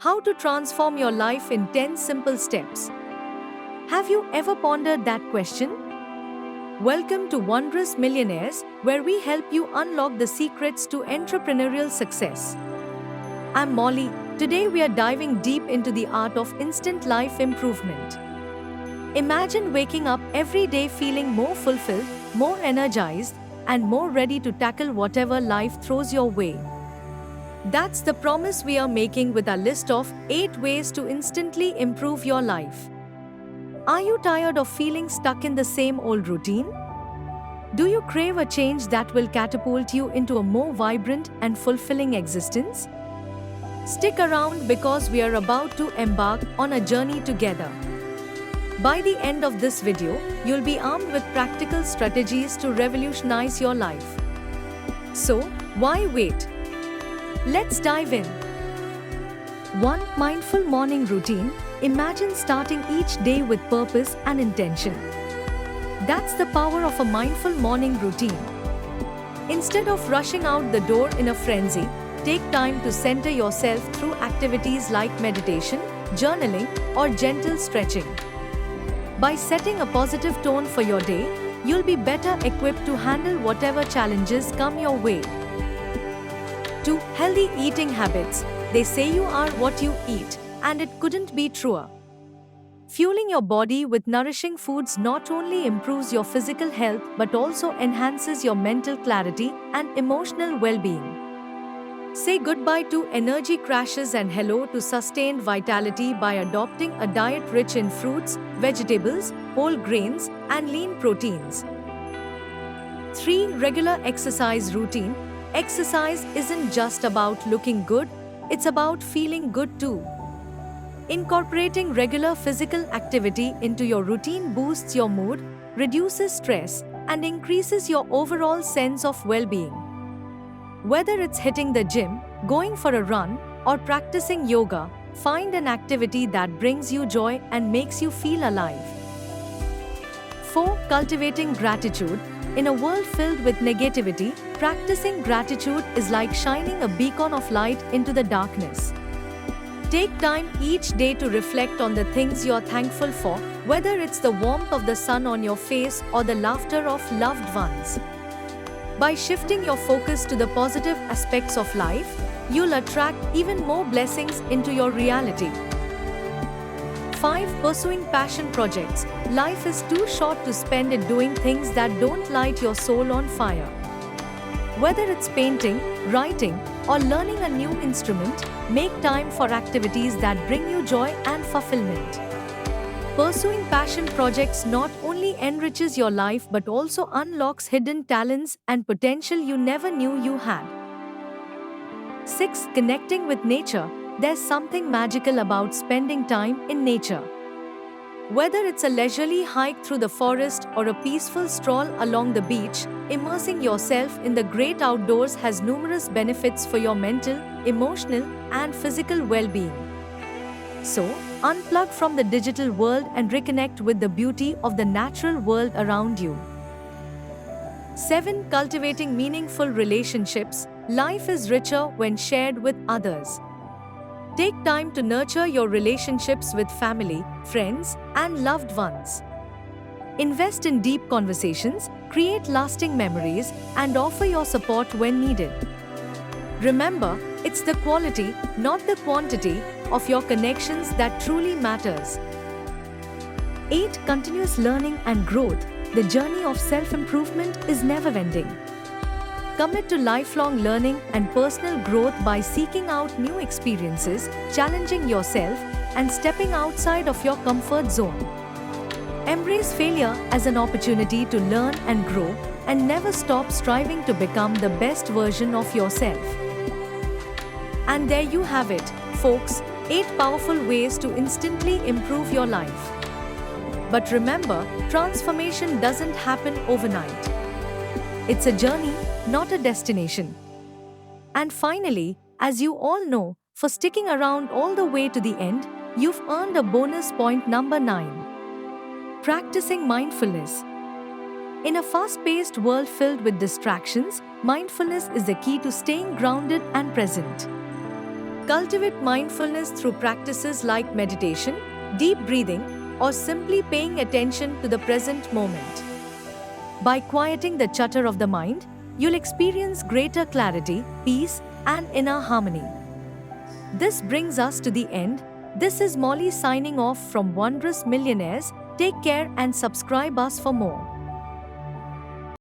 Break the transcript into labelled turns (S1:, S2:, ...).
S1: How to transform your life in 10 simple steps. Have you ever pondered that question? Welcome to Wondrous Millionaires, where we help you unlock the secrets to entrepreneurial success. I'm Molly. Today we are diving deep into the art of instant life improvement. Imagine waking up every day feeling more fulfilled, more energized, and more ready to tackle whatever life throws your way. That's the promise we are making with our list of 8 ways to instantly improve your life. Are you tired of feeling stuck in the same old routine? Do you crave a change that will catapult you into a more vibrant and fulfilling existence? Stick around because we are about to embark on a journey together. By the end of this video, you'll be armed with practical strategies to revolutionize your life. So, why wait? Let's dive in. 1. Mindful morning routine. Imagine starting each day with purpose and intention. That's the power of a mindful morning routine. Instead of rushing out the door in a frenzy, take time to center yourself through activities like meditation, journaling, or gentle stretching. By setting a positive tone for your day, you'll be better equipped to handle whatever challenges come your way. 2. Healthy eating habits. They say you are what you eat, and it couldn't be truer. Fueling your body with nourishing foods not only improves your physical health but also enhances your mental clarity and emotional well-being. Say goodbye to energy crashes and hello to sustained vitality by adopting a diet rich in fruits, vegetables, whole grains, and lean proteins. 3. Regular exercise routine. Exercise isn't just about looking good, it's about feeling good too. Incorporating regular physical activity into your routine boosts your mood, reduces stress, and increases your overall sense of well-being. Whether it's hitting the gym, going for a run, or practicing yoga, find an activity that brings you joy and makes you feel alive. 4. Cultivating gratitude. In a world filled with negativity, practicing gratitude is like shining a beacon of light into the darkness. Take time each day to reflect on the things you're thankful for, whether it's the warmth of the sun on your face or the laughter of loved ones. By shifting your focus to the positive aspects of life, you'll attract even more blessings into your reality. 5. Pursuing passion projects. Life is too short to spend it doing things that don't light your soul on fire. Whether it's painting, writing, or learning a new instrument, make time for activities that bring you joy and fulfillment. Pursuing passion projects not only enriches your life but also unlocks hidden talents and potential you never knew you had. 6. Connecting with nature. There's something magical about spending time in nature. Whether it's a leisurely hike through the forest or a peaceful stroll along the beach, immersing yourself in the great outdoors has numerous benefits for your mental, emotional, and physical well-being. So, unplug from the digital world and reconnect with the beauty of the natural world around you. 7. Cultivating meaningful relationships. Life is richer when shared with others. Take time to nurture your relationships with family, friends, and loved ones. Invest in deep conversations, create lasting memories, and offer your support when needed. Remember, it's the quality, not the quantity, of your connections that truly matters. 8. Continuous learning and growth. The journey of self-improvement is never-ending. Commit to lifelong learning and personal growth by seeking out new experiences, challenging yourself, and stepping outside of your comfort zone. Embrace failure as an opportunity to learn and grow, and never stop striving to become the best version of yourself. And there you have it, folks, 8 powerful ways to instantly improve your life. But remember, transformation doesn't happen overnight. It's a journey, not a destination. And finally, as you all know, for sticking around all the way to the end, you've earned a bonus point number 9. Practicing mindfulness. In a fast-paced world filled with distractions, mindfulness is the key to staying grounded and present. Cultivate mindfulness through practices like meditation, deep breathing, or simply paying attention to the present moment. By quieting the chatter of the mind, you'll experience greater clarity, peace, and inner harmony. This brings us to the end. This is Molly signing off from Wondrous Millionaires. Take care and subscribe us for more.